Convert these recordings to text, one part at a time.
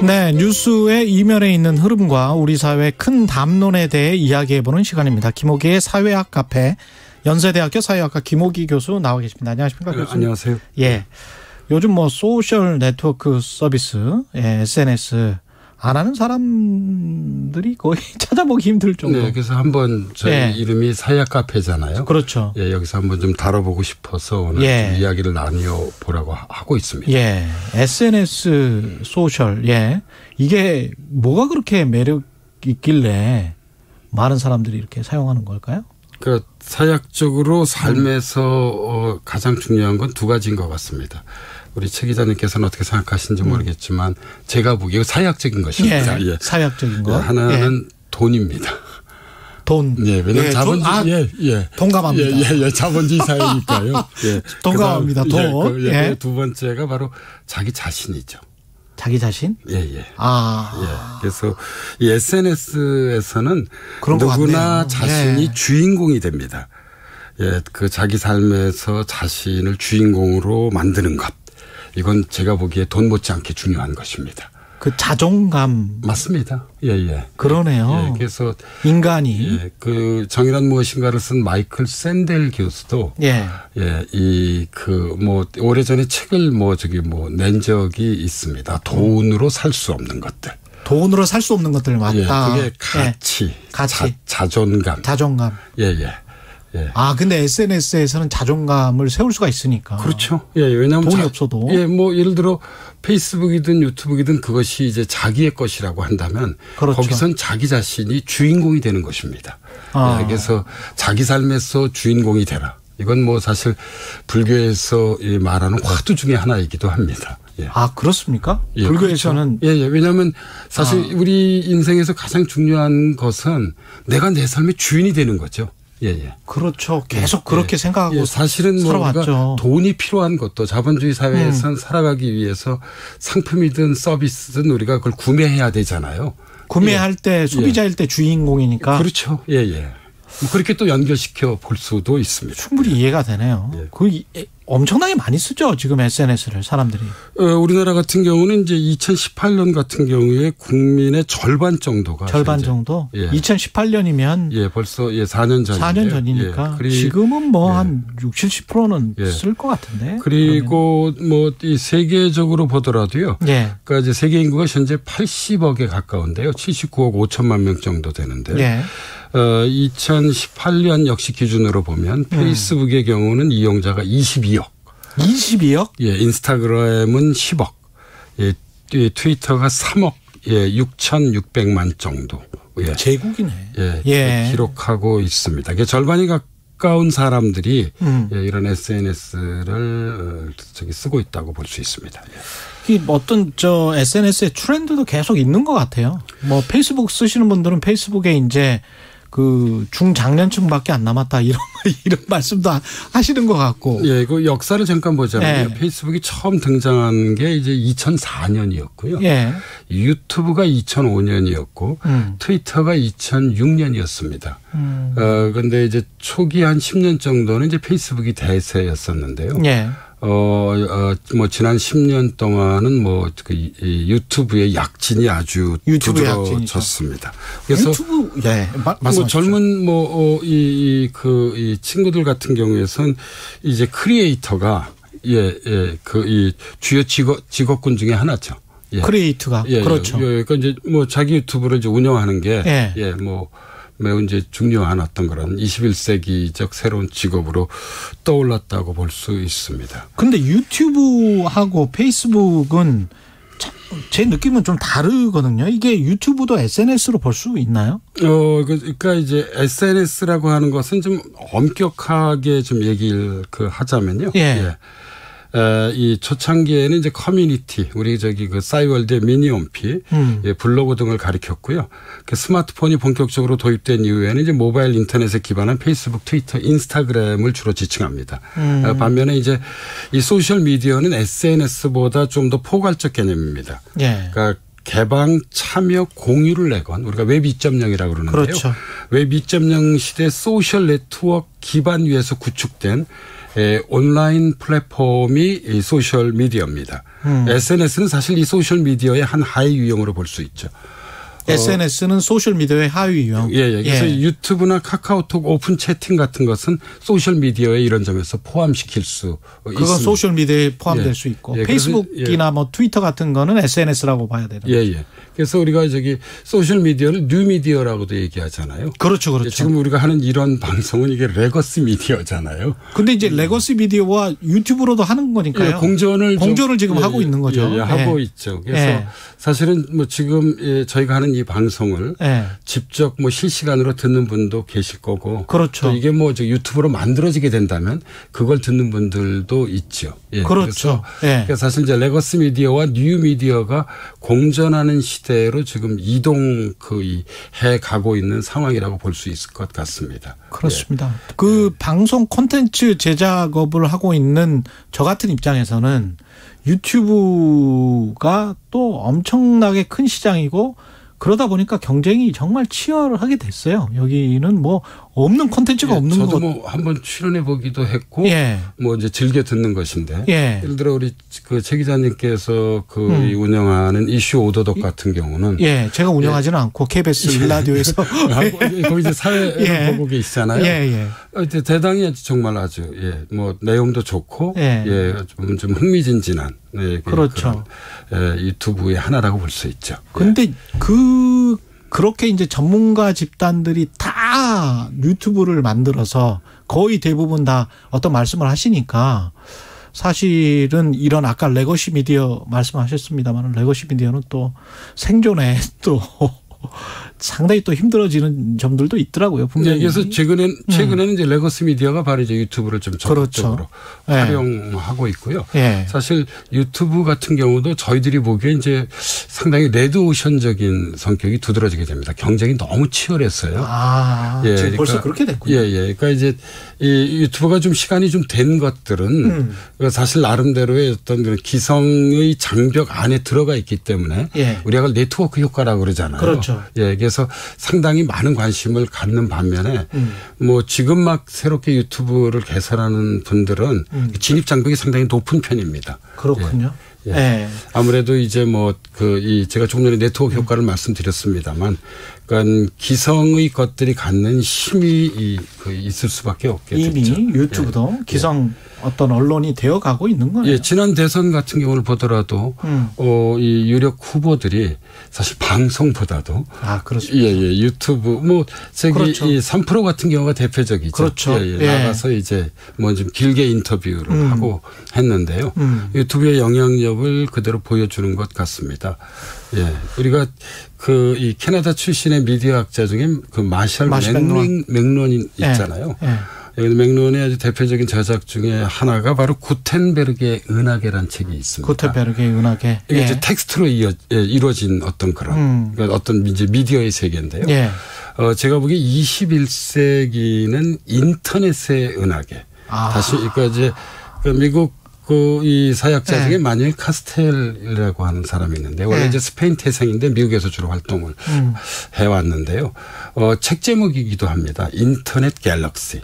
네, 뉴스의 이면에 있는 흐름과 우리 사회의 큰 담론에 대해 이야기해보는 시간입니다. 김호기의 사회학 카페, 연세대학교 사회학과 김호기 교수 나와 계십니다. 안녕하십니까, 교수님? 안녕하세요. 예, 요즘 소셜 네트워크 서비스, SNS 안 하는 사람들이 거의 찾아보기 힘들 정도. 네, 그래서 한번 저희 이름이 사회학 카페잖아요. 그렇죠. 예, 여기서 한번 좀 다뤄보고 싶어서 오늘 좀 이야기를 나누어 보라고 하고 있습니다. 예, SNS 소셜, 이게 뭐가 그렇게 매력 있길래 많은 사람들이 이렇게 사용하는 걸까요? 그 사회학적으로 삶에서 가장 중요한 건 두 가지인 것 같습니다. 우리 최 기자님께서는 어떻게 생각하시는지 모르겠지만 제가 보기에 사회학적인 것입니다. 사회학적인 거. 하나는 돈입니다. 돈. 예, 왜냐면 자본주의, 동감합니다. 자본주의 사회니까요. 동감합니다. 돈. 두 번째가 바로 자기 자신이죠. 자기 자신? 그래서 이 SNS에서는 누구나 자신이 주인공이 됩니다. 그 자기 삶에서 자신을 주인공으로 만드는 것. 이건 제가 보기에 돈 못지않게 중요한 것입니다. 그 자존감. 맞습니다. 그러네요. 그래서 인간이. 그 정의란 무엇인가를 쓴 마이클 샌델 교수도 오래전에 책을 낸 적이 있습니다. 돈으로 살 수 없는 것들. 돈으로 살 수 없는 것들 맞다. 그게 가치. 자존감. 근데 SNS에서는 자존감을 세울 수가 있으니까. 그렇죠. 왜냐하면 돈이 없어도. 예를 들어 페이스북이든 유튜브이든 그것이 이제 자기의 것이라고 한다면 거기선 자기 자신이 주인공이 되는 것입니다. 그래서 자기 삶에서 주인공이 되라. 이건 사실 불교에서 말하는 화두 중에 하나이기도 합니다. 그렇습니까? 불교에서는. 그렇죠. 왜냐하면 사실 우리 인생에서 가장 중요한 것은 내가 내 삶의 주인이 되는 거죠. 그렇죠. 계속 그렇게 생각하고 사실은 우리가 돈이 필요한 것도 자본주의 사회에선 살아가기 위해서 상품이든 서비스든 우리가 그걸 구매해야 되잖아요. 구매할 때 소비자일 때 주인공이니까. 그렇죠. 그렇게 또 연결시켜 볼 수도 있습니다. 충분히 이해가 되네요. 엄청나게 많이 쓰죠, 지금 SNS를 사람들이. 우리나라 같은 경우는 이제 2018년 같은 경우에 국민의 절반 정도가. 절반 정도? 2018년이면. 벌써 4년 전이에요. 4년 전이니까. 지금은 한 60, 70%는 쓸 것 같은데. 그리고 이 세계적으로 보더라도요. 그러니까 이제 세계 인구가 현재 80억에 가까운데요. 79억 5천만 명 정도 되는데요. 2018년 역시 기준으로 보면 페이스북의 경우는 이용자가 22억. 22억? 인스타그램은 10억. 트위터가 3억 6,600만 정도. 제국이네. 기록하고 있습니다. 절반이 가까운 사람들이 이런 SNS를 쓰고 있다고 볼 수 있습니다. 어떤 SNS의 트렌드도 계속 있는 것 같아요. 페이스북 쓰시는 분들은 페이스북에 이제 그 중장년층밖에 안 남았다 이런 말씀도 하시는 것 같고. 그 역사를 잠깐 보자면 페이스북이 처음 등장한 게 이제 2004년이었고요. 유튜브가 2005년이었고 트위터가 2006년이었습니다. 그런데 이제 초기 한 10년 정도는 이제 페이스북이 대세였었는데요. 지난 10년 동안은 유튜브의 약진이 아주 두드러졌습니다. 그래서 유튜브, 젊은 이 친구들 같은 경우에선 이제 크리에이터가 이 주요 직업군 중에 하나죠. 크리에이터가 그렇죠. 그러니까 이제 자기 유튜브를 이제 운영하는 게 매우 이제 중요한 어떤 그런 21세기적 새로운 직업으로 떠올랐다고 볼 수 있습니다. 근데 유튜브하고 페이스북은 제 느낌은 좀 다르거든요. 이게 유튜브도 SNS로 볼 수 있나요? 그러니까 이제 SNS라고 하는 것은 좀 엄격하게 좀 얘기를 하자면요. 이 초창기에는 이제 커뮤니티, 우리 그 싸이월드의 미니홈피, 블로그 등을 가리켰고요. 그 스마트폰이 본격적으로 도입된 이후에는 이제 모바일 인터넷에 기반한 페이스북, 트위터, 인스타그램을 주로 지칭합니다. 반면에 이제 이 소셜 미디어는 SNS보다 좀 더 포괄적 개념입니다. 그러니까 개방, 참여, 공유를 내건 우리가 웹 2.0이라고 그러는데요. 그렇죠. 웹 2.0 시대 소셜 네트워크 기반 위에서 구축된 온라인 플랫폼이 소셜 미디어입니다. SNS는 사실 이 소셜미디어의 한 하위 유형으로 볼 수 있죠. SNS는 소셜미디어의 하위 유형. 예. 그래서 유튜브나 카카오톡 오픈 채팅 같은 것은 소셜미디어에 이런 점에서 포함시킬 수 있습니다. 그건 소셜미디어에 포함될 수 있고 페이스북이나 뭐 트위터 같은 거는 SNS라고 봐야 되는 거죠. 예. 그래서 우리가 소셜미디어를 뉴미디어라고도 얘기하잖아요. 그렇죠. 지금 우리가 하는 이런 방송은 이게 레거시 미디어잖아요. 근데 이제 레거시 미디어와 유튜브로도 하는 거니까요. 공존을 지금 하고 있는 거죠. 하고 있죠. 그래서 사실은 뭐 지금 저희가 하는 이 방송을 직접 뭐 실시간으로 듣는 분도 계실 거고. 그렇죠. 또 이게 뭐 유튜브로 만들어지게 된다면 그걸 듣는 분들도 있죠. 그렇죠. 그래서 사실 이제 레거시 미디어와 뉴 미디어가 공존하는 시대로 지금 해 가고 있는 상황이라고 볼 수 있을 것 같습니다. 그렇습니다. 방송 콘텐츠 제작업을 하고 있는 저 같은 입장에서는 유튜브가 또 엄청나게 큰 시장이고 그러다 보니까 경쟁이 정말 치열하게 됐어요. 여기는 뭐 없는 콘텐츠가 없는 거. 저도 뭐 한번 출연해 보기도 했고, 뭐 이제 즐겨 듣는 것인데. 예를 들어 우리 최 기자님께서 운영하는 이슈 오도독 같은 경우는. 제가 운영하지는 않고 KBS 일라디오에서. 거기 이제 사회를 보고 계시잖아요. 대당이 정말 아주 뭐 내용도 좋고, 좀 흥미진진한. 그렇죠. 유튜브의 하나라고 볼 수 있죠. 그런데 그렇게 이제 전문가 집단들이 다 유튜브를 만들어서 거의 대부분 다 어떤 말씀을 하시니까 사실은 이런 아까 레거시 미디어 말씀하셨습니다만 레거시 미디어는 또 생존에 또 상당히 또 힘들어지는 점들도 있더라고요. 분명히. 그래서 최근에는 이제 레거시 미디어가 바로 이제 유튜브를 좀 적극적으로 활용하고 있고요. 사실 유튜브 같은 경우도 저희들이 보기에 이제 상당히 레드오션적인 성격이 두드러지게 됩니다. 경쟁이 너무 치열했어요. 지금 벌써 그렇게 됐군요. 그러니까 이제 이 유튜브가 좀 시간이 좀 된 것들은 사실 나름대로의 어떤 그런 기성의 장벽 안에 들어가 있기 때문에 우리가 네트워크 효과라고 그러잖아요. 그렇죠. 그래서 상당히 많은 관심을 갖는 반면에 뭐 지금 막 새롭게 유튜브를 개설하는 분들은 진입 장벽이 상당히 높은 편입니다. 그렇군요. 아무래도 이제 뭐 제가 조금 전에 네트워크 효과를 말씀드렸습니다만, 그러니까 기성의 것들이 갖는 힘이 있을 수밖에 없겠죠. 이미 유튜브도 기성 어떤 언론이 되어가고 있는 거예요. 지난 대선 같은 경우를 보더라도 이 유력 후보들이 사실 방송보다도 그렇습니다. 유튜브 뭐 저기 이 3프로 같은 경우가 대표적이죠. 그렇죠. 나가서 이제 뭐 좀 길게 인터뷰를 하고 했는데요. 유튜브의 영향력을 그대로 보여주는 것 같습니다. 우리가 이 캐나다 출신의 미디어학자 중에 마샬 맥론이 있잖아요. 맥론의 아주 대표적인 저작 중에 하나가 바로 구텐베르그의 은하계라는 책이 있습니다. 구텐베르그의 은하계. 이게 이제 텍스트로 이루어진 어떤 그런 그러니까 어떤 이제 미디어의 세계인데요. 제가 보기에 21세기는 인터넷의 은하계. 다시 그러니까 이제 미국 이 사역자 중에 마뉴엘 카스텔이라고 하는 사람이 있는데 원래 이제 스페인 태생인데 미국에서 주로 활동을 해왔는데요. 책 제목이기도 합니다. 인터넷 갤럭시.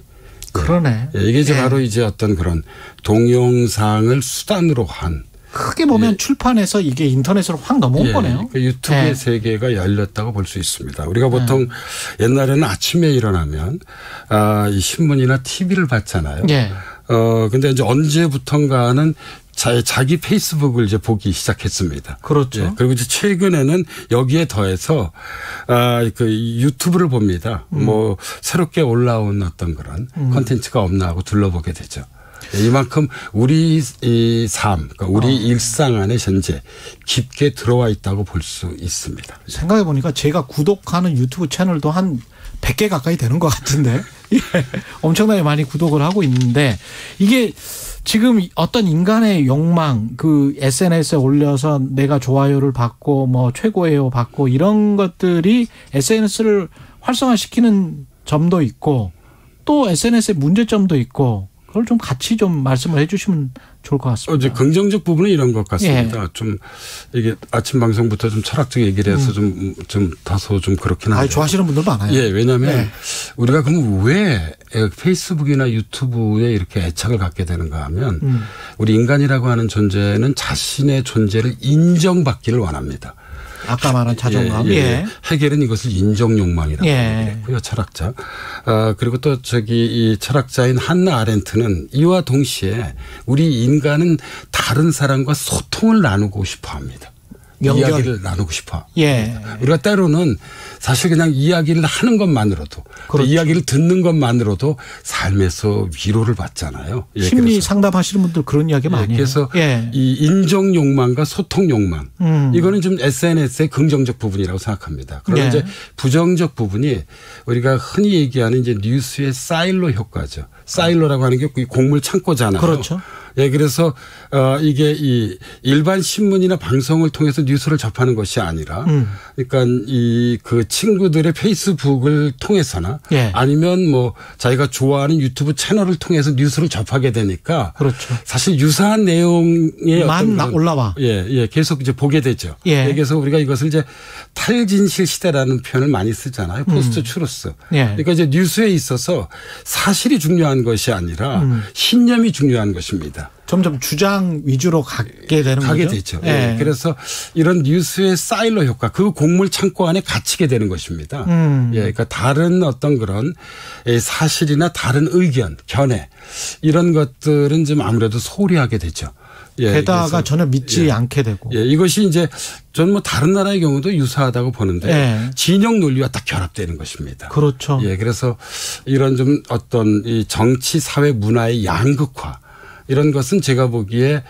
그러네. 이게 이제 바로 이제 어떤 그런 동영상을 수단으로 한. 크게 보면 출판해서 이게 인터넷으로 확 넘어온 거네요. 그 유튜브의 세계가 열렸다고 볼 수 있습니다. 우리가 보통 옛날에는 아침에 일어나면 이 신문이나 TV를 봤잖아요. 근데 이제 언제부턴가는 자기 페이스북을 이제 보기 시작했습니다. 그렇죠. 그리고 이제 최근에는 여기에 더해서 유튜브를 봅니다. 뭐 새롭게 올라온 어떤 그런 콘텐츠가 없나 하고 둘러보게 되죠. 이만큼 우리 삶, 그러니까 우리 일상 안에 현재 깊게 들어와 있다고 볼 수 있습니다. 생각해 보니까 제가 구독하는 유튜브 채널도 한 100개 가까이 되는 것 같은데 엄청나게 많이 구독을 하고 있는데 이게 지금 어떤 인간의 욕망 SNS에 올려서 내가 좋아요를 받고 뭐 최고예요 받고 이런 것들이 SNS를 활성화시키는 점도 있고 또 SNS의 문제점도 있고 그걸 좀 같이 좀 말씀을 해 주시면 좋을 것 같습니다. 긍정적 부분은 이런 것 같습니다. 예. 좀 이게 아침 방송부터 좀 철학적 얘기를 해서 좀 다소 좀 그렇긴 한데. 좋아하시는 분들 많아요. 예, 왜냐하면 우리가 그럼 왜 페이스북이나 유튜브에 이렇게 애착을 갖게 되는가 하면 우리 인간이라고 하는 존재는 자신의 존재를 인정받기를 원합니다. 아까 말한 자존감. 해겔은 이것을 인정 욕망이라고 얘기했고요. 철학자. 그리고 또 이 철학자인 한나 아렌트는 이와 동시에 우리 인간은 다른 사람과 소통을 나누고 싶어 합니다. 이야기를 나누고 싶어. 우리가 때로는 사실 그냥 이야기를 하는 것만으로도 그렇죠. 이야기를 듣는 것만으로도 삶에서 위로를 받잖아요. 심리 상담하시는 분들 그런 이야기 많이 해요. 그래서 이 인정 욕망과 소통 욕망 이거는 좀 SNS의 긍정적 부분이라고 생각합니다. 그런데 이제 부정적 부분이 우리가 흔히 얘기하는 이제 뉴스의 사일로 효과죠. 사일로라고 하는 게 곡물 창고잖아요. 그렇죠. 그래서 이게 이 일반 신문이나 방송을 통해서 뉴스를 접하는 것이 아니라 그러니까 이 그 친구들의 페이스북을 통해서나 아니면 뭐 자기가 좋아하는 유튜브 채널을 통해서 뉴스를 접하게 되니까 그렇죠. 사실 유사한 내용의 만 올라와. 계속 이제 보게 되죠. 그래서 우리가 이것을 이제 탈진실 시대라는 표현을 많이 쓰잖아요. 포스트 추루스. 그러니까 이제 뉴스에 있어서 사실이 중요한 것이 아니라 신념이 중요한 것입니다. 점점 주장 위주로 가게 되는 거죠. 가게 되죠. 그래서 이런 뉴스의 사일러 효과, 그 곡물 창고 안에 갇히게 되는 것입니다. 그러니까 다른 어떤 그런 사실이나 다른 의견, 견해 이런 것들은 좀 아무래도 소홀히 하게 되죠. 게다가 전혀 믿지 않게 되고. 이것이 이제 저는 뭐 다른 나라의 경우도 유사하다고 보는데 진영 논리와 딱 결합되는 것입니다. 그렇죠. 그래서 이런 좀 어떤 이 정치, 사회, 문화의 양극화 이런 것은 제가 보기에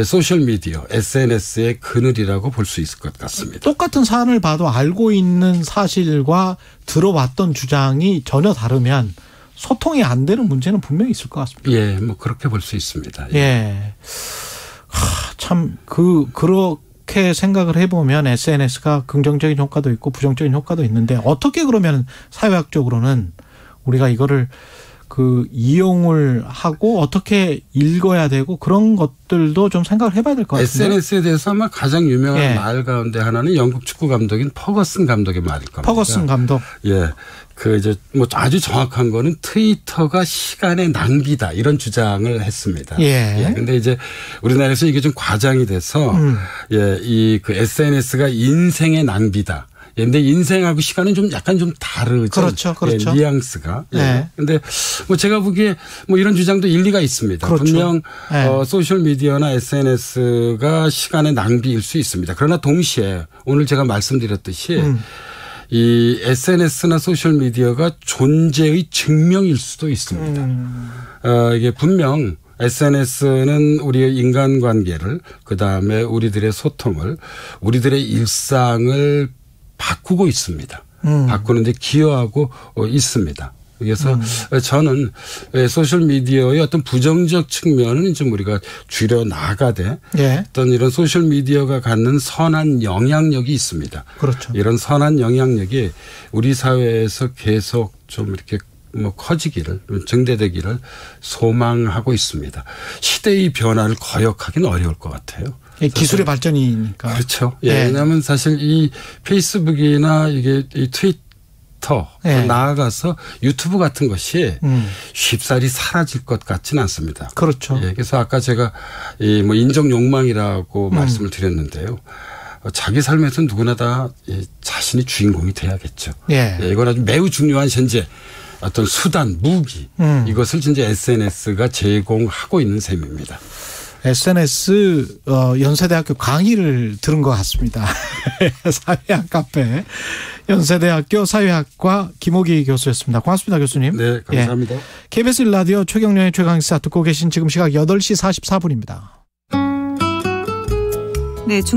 소셜미디어, SNS의 그늘이라고 볼 수 있을 것 같습니다. 똑같은 사안을 봐도 알고 있는 사실과 들어왔던 주장이 전혀 다르면 소통이 안 되는 문제는 분명히 있을 것 같습니다. 뭐 그렇게 볼 수 있습니다. 참 그렇게 생각을 해보면 SNS가 긍정적인 효과도 있고 부정적인 효과도 있는데 어떻게 그러면 사회학적으로는 우리가 이거를 이용을 하고 어떻게 읽어야 되고 그런 것들도 좀 생각을 해봐야 될 것 같습니다. SNS에 대해서 아마 가장 유명한 말 가운데 하나는 영국 축구 감독인 퍼거슨 감독의 말일 겁니다. 퍼거슨 감독. 이제 뭐 아주 정확한 거는 트위터가 시간의 낭비다 이런 주장을 했습니다. 근데 이제 우리나라에서 이게 좀 과장이 돼서 그 SNS가 인생의 낭비다. 근데 인생하고 시간은 좀 약간 좀 다르죠. 그렇죠. 뉘앙스가. 근데 뭐 제가 보기에 뭐 이런 주장도 일리가 있습니다. 분명 소셜 미디어나 SNS가 시간의 낭비일 수 있습니다. 그러나 동시에 오늘 제가 말씀드렸듯이 이 SNS나 소셜 미디어가 존재의 증명일 수도 있습니다. 이게 분명 SNS는 우리의 인간관계를 그다음에 우리들의 소통을 우리들의 일상을 바꾸고 있습니다. 바꾸는데 기여하고 있습니다. 그래서 저는 소셜미디어의 어떤 부정적 측면은 좀 우리가 줄여 나가되 어떤 이런 소셜미디어가 갖는 선한 영향력이 있습니다. 그렇죠. 이런 선한 영향력이 우리 사회에서 계속 좀 이렇게 뭐 커지기를 증대되기를 소망하고 있습니다. 시대의 변화를 거역하기는 어려울 것 같아요. 기술의 발전이니까. 그렇죠. 왜냐하면 사실 이 페이스북이나 이게 이 트위터 나아가서 유튜브 같은 것이 쉽사리 사라질 것 같지는 않습니다. 그렇죠. 그래서 아까 제가 이 뭐 인정 욕망이라고 말씀을 드렸는데요. 자기 삶에서 누구나 다 자신이 주인공이 돼야겠죠. 이건 아주 매우 중요한 현재 어떤 수단, 무기 이것을 진짜 SNS가 제공하고 있는 셈입니다. SNS 연세대학교 강의를 들은 것 같습니다. 사회학 카페 연세대학교 사회학과 김옥희 교수였습니다. 고맙습니다, 교수님. 네, 감사합니다. KBS 1라디오 최경영의 최강시사 듣고 계신 지금 시각 8시 44분입니다. 네.